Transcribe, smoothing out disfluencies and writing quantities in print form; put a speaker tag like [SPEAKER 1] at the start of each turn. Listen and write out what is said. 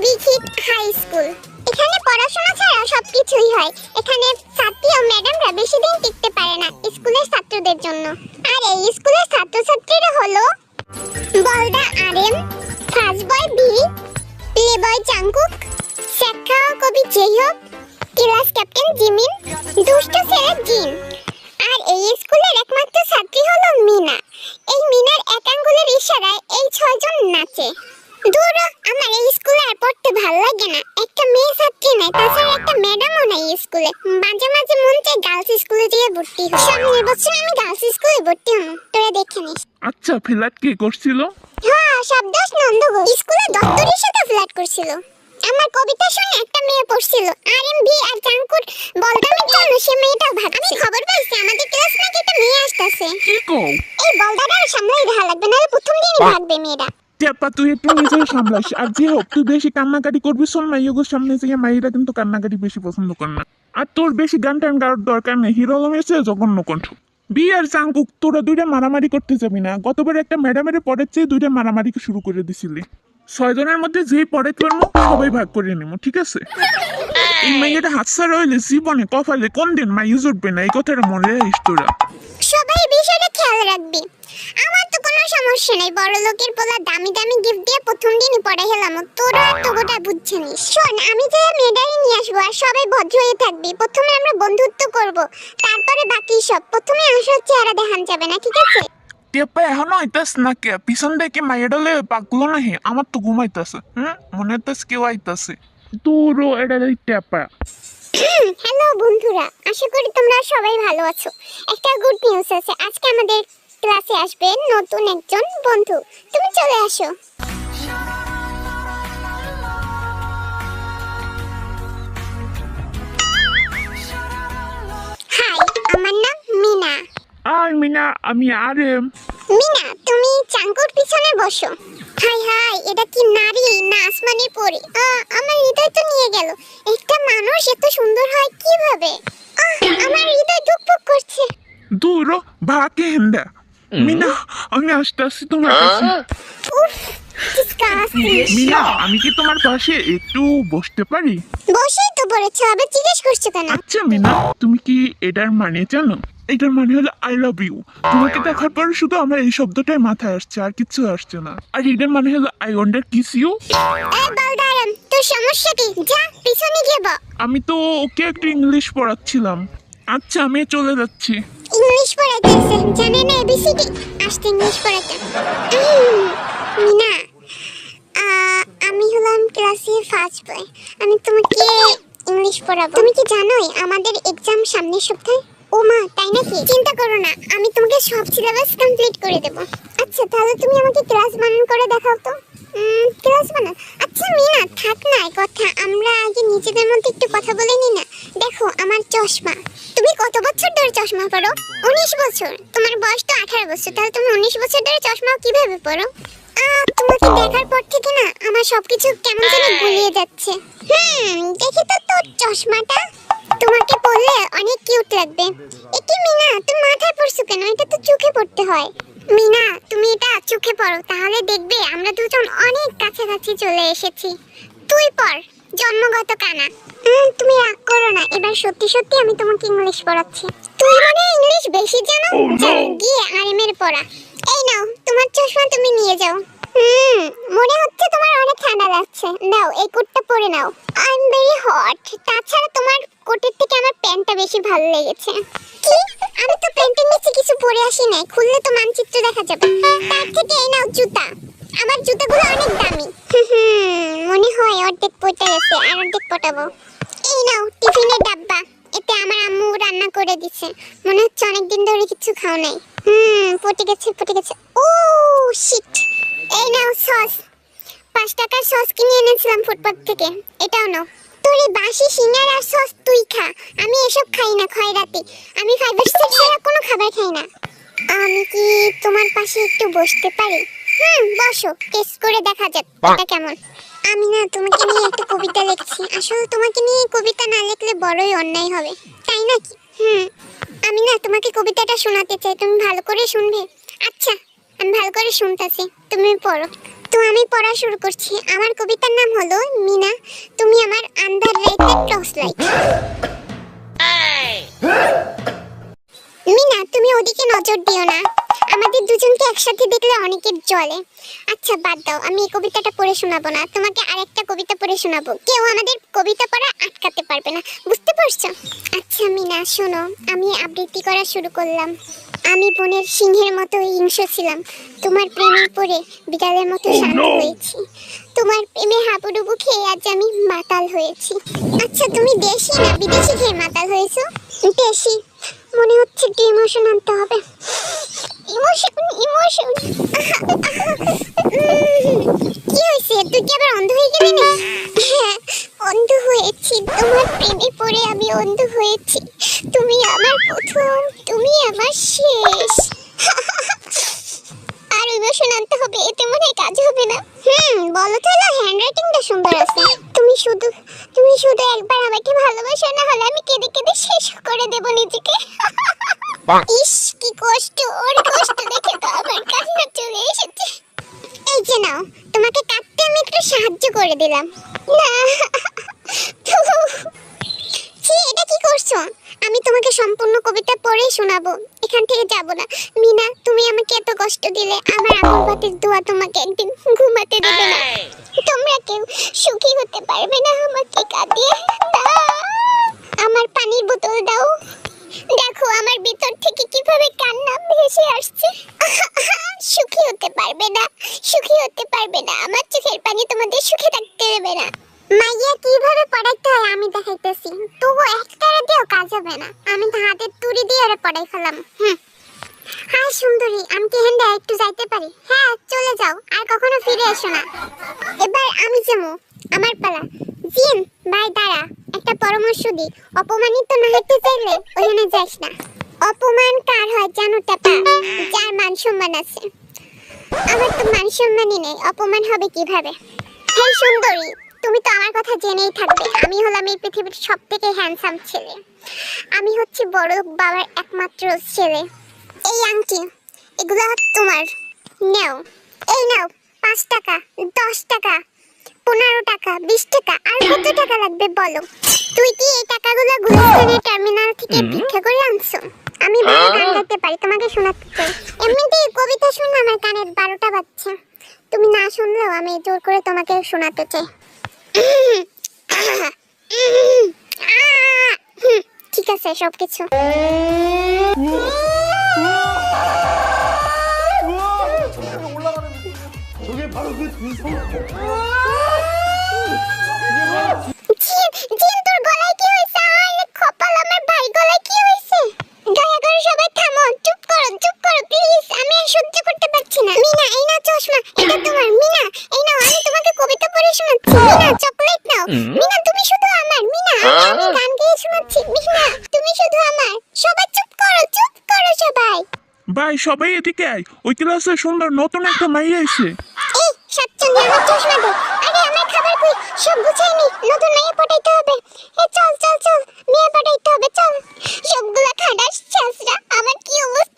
[SPEAKER 1] বিখিত high school. এখানে পড়াশোনা ছাড়া সবকিছুই হয়। এখানে ছাত্রী ও ম্যাডামরা বেশি দিন টিকতে পারে না স্কুলের ছাত্রদের জন্য। আর এই স্কুলের ছাত্রছাত্রীরা হলো বলদা RM, first boy V, play boy Jungkook, শেখা কবি জেইহব, ক্লাস ক্যাপ্টেন জিমিন, দুষ্ট ছেলে জিন। আর এই স্কুলের একমাত্র ছাত্রী হলো মিনা। এই মিনার এক আঙ্গুলের ইশারায় এই 6 জন নাচে। দূর, আমার এই স্কুলে আর পড়তে ভালো লাগে না। একটা মেয়ে ছাত্রী নাই, তাছাড়া একটা ম্যাডামও নাই স্কুলে। মাঝে মাঝে মন চায় গার্লস স্কুলে গিয়ে ভর্তি হই। সামনের বছর আমি গার্লস স্কুলে ভর্তি হব, তোরা দেখে নিস।
[SPEAKER 2] আচ্ছা, ফ্ল্যাট কে করছিল?
[SPEAKER 1] হ্যাঁ, শব্দাস নন্দগোল স্কুলে দপ্তরের সাথে ফ্ল্যাট করছিল। আমার কবিতা শুনে একটা মেয়ে পড়ছিল। আরএমভি আর জাঙ্কুর বলদামের জন্য সে মেয়েটাও ভাবছে। আমি খবর পাইছি আমাদের ক্লাস নাকি একটা মেয়ে আসতেছে।
[SPEAKER 2] কি কও?
[SPEAKER 1] এই বলদাটার সামলাই দেখা লাগবে, নাহলে প্রথম দিনই ভাগবে মেয়েটা।
[SPEAKER 2] টেপা, তুই একটু নিজের সামলাস। আর যে হোক, তুই বেশি কান্নাকাটি করবি শোন, মাইয়োগোর সামনে যে মাইরা কিন্তু কান্নাকাটি বেশি পছন্দ করে না। আর তোর বেশি গান টান গাওয়ার দরকার নেই। হিরো আলম এসে জঘন্য কণ্ঠ। বি আর জাঙ্কুক, তোরা দুইটা মারামারি করতে যাবি না। গতবার একটা ম্যাডামের পরের চেয়ে দুইটা মারামারি শুরু করে দিছিলি। 6 জনের মধ্যে যেই পরে করবো সবাই ভাগ করে নিবো, ঠিক আছে? এই মাইয়াটা হাতসা রইলে জীবনে কপালে কোন দিন মাইয়া জুটবে না, এই কথাটা মনে রাখিস তোরা।
[SPEAKER 1] সবাই বিষয়টা খেয়াল রাখবি। আমার তো কোনো সমস্যা নেই, বড় লোকের পোলা দামি দামি গিফট দিয়ে প্রথম দিনই পড়ে হেলাম। তোরা তো গোটা বুঝছিস। শোন, আমি যে মেয়েটাই নিয়ে আসবো আর সবাই ভদ্র হয়ে থাকবি। প্রথমে আমরা বন্ধুত্ব করব, তারপরে বাকি সব। প্রথমে আসল চেহারা দেখান যাবে না, ঠিক আছে?
[SPEAKER 2] টেপা এখনো আইতাস না কে? পিছন দেখে মাইয়াডালে পাগলো নাহি? আমার তো ঘুমাইতাছে। মনে হইতাস কেউ আইতাছে। তোরও এটা টেপা।
[SPEAKER 1] হ্যালো বন্ধুরা, আশা করি তোমরা সবাই ভালো আছো। একটা গুড নিউজ আছে, আজকে আমাদের ক্লাসে আসবে নতুন একজন বন্ধু। তুমি চলে আসো। হাই, আমার নাম মিনা।
[SPEAKER 2] আর মিনা, আমি আরএম।
[SPEAKER 1] মিনা, তুমি চাঙ্কুর পিছনে বসো। হাই হাই, এটা কি নারী না আসমানি পরি? আমার হৃদয় তো নিয়ে গেল। একটা মানুষ এত সুন্দর হয় কিভাবে? আমার হৃদয় ধুকপুক করছে।
[SPEAKER 2] দূর ভাকে হেন্দা। মিনা, আমি আসতেছি তোমার কাছে।
[SPEAKER 1] উফ, disgusting।
[SPEAKER 2] মিনা, আমি কি তোমার পাশে একটু বসতে পারি?
[SPEAKER 1] বসেই তো পড়েছো, আবার জিজ্ঞেস করছো কেন?
[SPEAKER 2] আচ্ছা মিনা, তুমি কি এটার মানে জানো? এটার মানে হলো আই লাভ ইউ। তোমাকে দেখার পর শুধু আমার এই শব্দটাই মাথায় আসছে, আর কিছু আসছে না। আর এটার মানে হলো I want to kiss you.
[SPEAKER 1] এই বালদারাম, তোর সমস্যা কি? যা পিছনে গিয়ে বস।
[SPEAKER 2] আমি তো ওকে একটু ইংলিশ পড়াচ্ছিলাম। আচ্ছা, আমি চলে যাচ্ছি।
[SPEAKER 1] ইংলিশ পড়াইতেছে, জানে না এবিসিডি? আসতে ইংলিশ পড়াইতে। মিনা, আমি হলাম ক্লাসে ফার্স্ট বয়। আমি তোমাকে ইংলিশ পড়াবো। তুমি কি জানোই আমাদের এক্সাম সামনের সপ্তাহে? ও মা, তাই নাকি? চিন্তা করো না, আমি তোমাকে সব সিলেবাস কমপ্লিট করে দেব। আচ্ছা, তাহলে তুমি আমাকে ক্লাস বানান করে দেখাও তো। ক্লাস বানান? আচ্ছা মিনা, থাক না এই কথা, আমরা আগে নিজেদের মধ্যে একটু কথা বলে নি না? দেখো আমার চশমা। তুমি কত বছর ধরে চশমা পরো? 19 বছর। তোমার বয়স তো 18 বছর, তাহলে তুমি 19 বছর ধরে চশমা কিভাবে পরো? তোমাকে দেখার পর থেকে না আমার সবকিছু কেমন যেন গুলিয়ে যাচ্ছে। দেখি তো তোর চশমাটা। তোমাকে পরলে অনেক কিউট লাগবে। একি মিনা, তুমি মাথায় পরছো কেন? এটা তো চোখে পড়তে হয়। মিনা, তুমি এটা চোখে পরো, তাহলে দেখবে আমরা দুজন অনেক কাছাকাছি চলে এসেছি। তুই পর, জন্মগত কানা। তুমি রাগ করো না, এবার সত্যি সত্যি আমি তোমাকে ইংলিশ পড়াচ্ছি। তুই মনে হয় ইংলিশ বেশি জানো। যাও গিয়ে আরএমের পড়া। এই নাও তোমার চশমা, তুমি নিয়ে যাও। মনে হচ্ছে তোমার অনেক ঠান্ডা লাগছে। নাও এই কোটটা পরে নাও। I am very hot. তাছাড়া তোমার কোটের থেকে আমার প্যান্টটা বেশি ভালো লেগেছে। কি? আমি তো প্যান্টের নিচে কিছু পরে আসি নাই, খুললে তো মানচিত্র দেখা যাবে। তার থেকে এই নাও জুতা। আমার জুতাগুলো অনেক দামি। মনে হয় অর্ধেক পটে গেছে, আর অর্ধেক পটাবো। এই নাও টিফিনের ডাব্বা, এতে আমার আম্মু রান্না করে দিছে। মনে হচ্ছে অনেকদিন ধরে কিছু খাও নাই। পটে গেছে পটে গেছে। ও শিট। এই নাও সস। 5 টাকার সস কিনে এনেছিলাম ফুটপাত থেকে, এটাও নাও। তোর এই বাসি সিঙ্গারা আর সস তুই খা, আমি এসব খাই না খয়রাতি। আমি ফাইবার স্টার ছাড়া কোনো খাবার খাই না। আমি কি তোমার পাশে একটু বসতে পারি? বসো, টেস্ট করে দেখা যাক এটা কেমন। আমি না তোমাকে নিয়ে একটা কবিতা লিখছি। আসলে তোমাকে নিয়ে কবিতা না লিখলে বড়ই অন্যায় হবে, তাই নাকি? আমি না তোমাকে কবিতাটা শোনাতে চাই, তুমি ভালো করে শুনবে? আচ্ছা, আমি ভালো করে শুনতাছি, তুমি পড়ো। তো আমি পড়া শুরু করছি। আমার কবিতার নাম হলো মিনা তুমি আমার আন্ডাররেটেড টর্চ লাইট। মিনা তুমি ওদিকে নজর দিও না, আমাদের দুজনকে একসাথে দেখলে অনেকের জ্বলে। আচ্ছা বাদ দাও, আমি এই কবিতাটা পড়ে শোনাবো না, তোমাকে আরেকটা কবিতা পড়ে শোনাবো। কেউ আমাদের কবিতা পড়া আটকাতে পারবে না, বুঝতে পারছো? আচ্ছা মিনা শোনো, আমি আবৃত্তি করা শুরু করলাম। আমি বনের সিংহের মতো হিংস্র ছিলাম, তোমার প্রেমে পড়ে বিড়ালের মতো শান্ত হয়েছি। তোমার প্রেমে হাবুডুবু খেয়ে আজ আমি মাতাল হয়েছি। আচ্ছা তুমি দেশি না বিদেশি খেয়ে মাতাল হয়েছো? দেশি। মনে হচ্ছে একটু ইমোশন আনতে হবে। Emotion emotion. কি হয়েছে, তুই কি আবার অন্ধ হয়ে গেলি না? হ্যাঁ অন্ধ হয়েছি, তোমার প্রেমে পড়ে আমি অন্ধ হয়েছি। তুমি আমার প্রথম, তুমি আমার শেষ। আর ইমোশন আনতে হবে, এতে মনে হয় কাজ হবে না। বলো তাহলে, হ্যান্ডরাইটিংটা সুন্দর আছে। তুমি শুধু একবার আমাকে ভালোবাসো, না হলে আমি কেঁদে কেঁদে শেষ করে দেব নিজেকে। ইস কি কষ্ট, ওর কষ্ট দেখে তো আমার কান্না চলে এসেছে। এই যে নাও, তোমাকে কাঁদতে আমি একটু সাহায্য করে দিলাম। না ছি, এটা কি করছো? আমি তোমাকে সম্পূর্ণ কবিতা পড়ে শোনাবো, এখান থেকে যাব না। মিনা তুমি আমাকে এত কষ্ট দিলে, আমার আঙুল ভাতের দোয়া তোমাকে একদিন ঘুমাতে দেবে না। তোমরা কেউ সুখী হতে পারবে না আমাকে কাঁদিয়ে। আমার পানির বোতল দাও। দেখো আমার ভিতর থেকে কিভাবে কান্না ভেসে আসছে। সুখী হতে পারবে না, সুখী হতে পারবে না, আমার চোখের পানি তোমাদের সুখে থাকতে দেবে না। মাইয়া কিভাবে পড়াইতে হয় আমি দেখাইতেছি, তবু একটারে দিয়েও কাজ হবে না। আমি তো হাতের তুড়ি দিয়ে ওরে পড়াই ফেলাম। হাই সুন্দরী, আমি কি হেন্ডে একটু যাইতে পারি? হ্যাঁ চলে যাও, আর কখনো ফিরে এসো না। এবার আমি যাবো, আমার পালা। জিন ভাই দাঁড়া, একটা পরামর্শ দি। অপমানিত না হতে চাইলে ওখানে যাস না। অপমান কার হয় জানো টাপা? যার মান সম্মান আছে। আমার তো মান সম্মানই নেই, অপমান হবে কিভাবে? হেই সুন্দরী, তুমি তো আমার কথা জেনেই থাকবে, আমি হলাম এই পৃথিবীর সবথেকে হ্যান্ডসাম ছেলে। আমি হচ্ছে বড় বাবার একমাত্র ছেলে। এই আংটি এগুলো তোমার, নাও। এই নাও 5 টাকা, 10 টাকা, 15 টাকা, 20 টাকা, আর কত টাকা লাগবে বলো? তুই কি এই টাকাগুলো গুলিস্তানের টার্মিনাল থেকে ভিক্ষা করে আনছো? আমি ভালো গান গাইতে পারি, তোমাকে শোনাতে চাই। এমনিতেই কবিতা শুনে আমার কানের 12টা বাজছে। তুমি না শুনলেও আমি জোর করে তোমাকে শোনাতে চাই। ঠিক আছে সবকিছু।
[SPEAKER 3] 저게 바로 그 근성.
[SPEAKER 1] জিন তোর গলায় কি হইছে? আরে কপাল, আমার ভাই গলায় কি হইছে? দয়া করে সবাই থামো, চুপ করো প্লিজ, আমি আর সহ্য করতে পারছি না। মিনা এই নাও চশমা, এটা তোমার। মিনা এই নাও, আমি তোমাকে কবিতা পড়ে শোনাচ্ছি। মিনা চকলেট নাও। মিনা তুমি শুধু আমার। মিনা আমি গান গেয়ে শোনাচ্ছি। মিনা তুমি শুধু আমার। সবাই চুপ করো সবাই।
[SPEAKER 2] ভাই সবাই এদিকে আয়, ওই ক্লাসে সুন্দর নতুন একটা মাইয়া এসে।
[SPEAKER 1] এই সাতচন্দ্র আমার চশমা দে। আরে আমার খাবার কই? সব গুছাই নি, নতুন মেয়ে পটাইতে হবে। চল মেয়ে পটাইতে হবে, চল। সবগুলা খাটাস ছাসরা, আমার কি অবস্থা